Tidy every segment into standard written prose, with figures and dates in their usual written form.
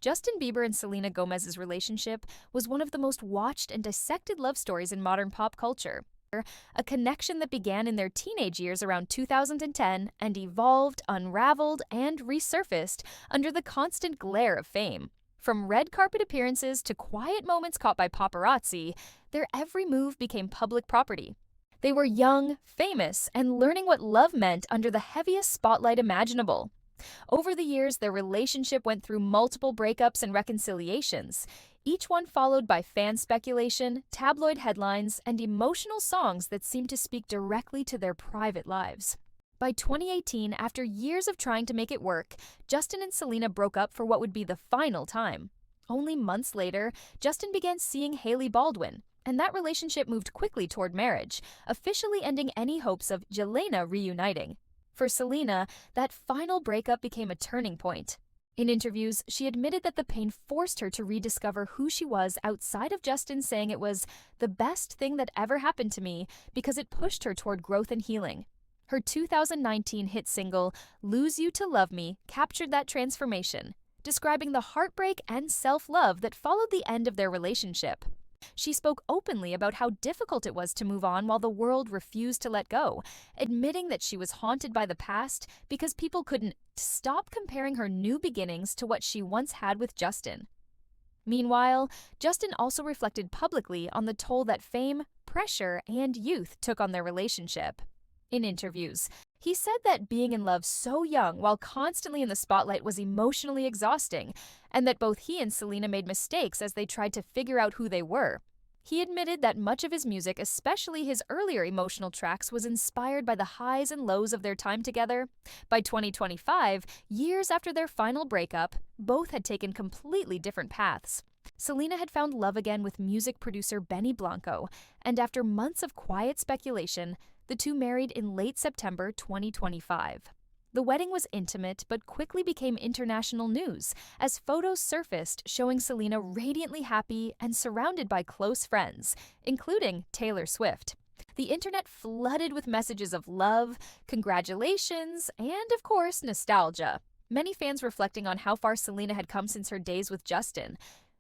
Justin Bieber and Selena Gomez's relationship was one of the most watched and dissected love stories in modern pop culture. A connection that began in their teenage years around 2010 and evolved, unraveled, and resurfaced under the constant glare of fame. From red carpet appearances to quiet moments caught by paparazzi, their every move became public property. They were young, famous, and learning what love meant under the heaviest spotlight imaginable. Over the years, their relationship went through multiple breakups and reconciliations, each one followed by fan speculation, tabloid headlines, and emotional songs that seemed to speak directly to their private lives. By 2018, after years of trying to make it work, Justin and Selena broke up for what would be the final time. Only months later, Justin began seeing Hailey Baldwin, and that relationship moved quickly toward marriage, officially ending any hopes of Jelena reuniting. For Selena, that final breakup became a turning point. In interviews, she admitted that the pain forced her to rediscover who she was outside of Justin, saying it was the best thing that ever happened to me because it pushed her toward growth and healing. Her 2019 hit single, Lose You to Love Me, captured that transformation, describing the heartbreak and self-love that followed the end of their relationship. She spoke openly about how difficult it was to move on while the world refused to let go, admitting that she was haunted by the past because people couldn't stop comparing her new beginnings to what she once had with Justin. Meanwhile, Justin also reflected publicly on the toll that fame, pressure, and youth took on their relationship. In interviews, he said that being in love so young while constantly in the spotlight was emotionally exhausting, and that both he and Selena made mistakes as they tried to figure out who they were. He admitted that much of his music, especially his earlier emotional tracks, was inspired by the highs and lows of their time together. By 2025, years after their final breakup, both had taken completely different paths. Selena had found love again with music producer Benny Blanco, and after months of quiet speculation, the two married in late September 2025. The wedding was intimate but quickly became international news as photos surfaced showing Selena radiantly happy and surrounded by close friends, including Taylor Swift. The internet flooded with messages of love, congratulations, and of course, nostalgia. Many fans reflecting on how far Selena had come since her days with Justin.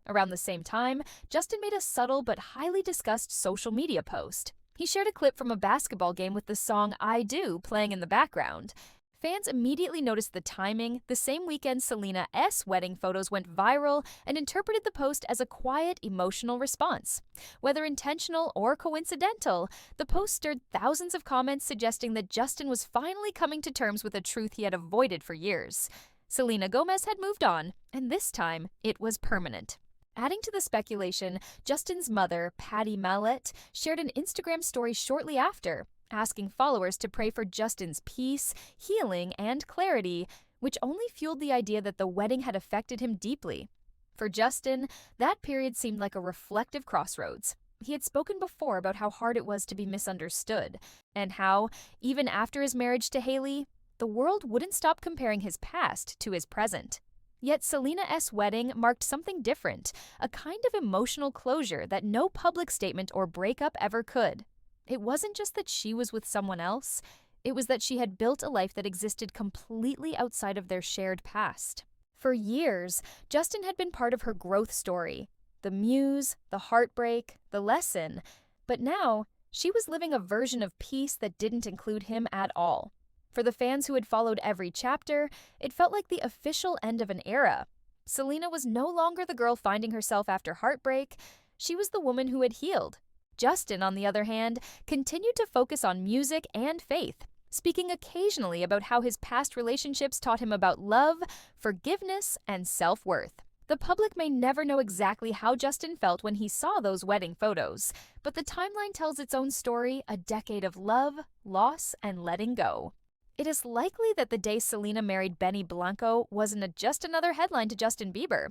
Around the same time, Justin made a subtle but highly discussed social media post. He shared a clip from a basketball game with the song I Do playing in the background. Fans immediately noticed the timing. The same weekend, Selena's wedding photos went viral and interpreted the post as a quiet, emotional response. Whether intentional or coincidental, the post stirred thousands of comments suggesting that Justin was finally coming to terms with a truth he had avoided for years. Selena Gomez had moved on, and this time, it was permanent. Adding to the speculation, Justin's mother, Patty Mallett, shared an Instagram story shortly after, asking followers to pray for Justin's peace, healing, and clarity, which only fueled the idea that the wedding had affected him deeply. For Justin, that period seemed like a reflective crossroads. He had spoken before about how hard it was to be misunderstood, and how, even after his marriage to Hailey, the world wouldn't stop comparing his past to his present. Yet Selena's wedding marked something different, a kind of emotional closure that no public statement or breakup ever could. It wasn't just that she was with someone else, it was that she had built a life that existed completely outside of their shared past. For years, Justin had been part of her growth story, the muse, the heartbreak, the lesson, but now she was living a version of peace that didn't include him at all. For the fans who had followed every chapter, it felt like the official end of an era. Selena was no longer the girl finding herself after heartbreak. She was the woman who had healed. Justin, on the other hand, continued to focus on music and faith, speaking occasionally about how his past relationships taught him about love, forgiveness, and self-worth. The public may never know exactly how Justin felt when he saw those wedding photos, but the timeline tells its own story, a decade of love, loss, and letting go. It is likely that the day Selena married Benny Blanco wasn't just another headline to Justin Bieber.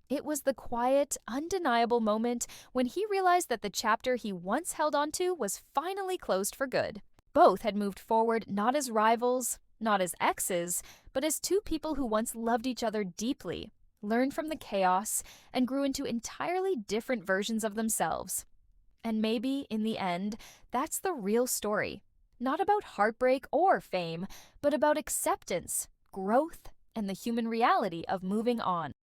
It was the quiet, undeniable moment when he realized that the chapter he once held onto was finally closed for good. Both had moved forward not as rivals, not as exes, but as two people who once loved each other deeply, learned from the chaos, and grew into entirely different versions of themselves. And maybe, in the end, that's the real story. Not about heartbreak or fame, but about acceptance, growth, and the human reality of moving on.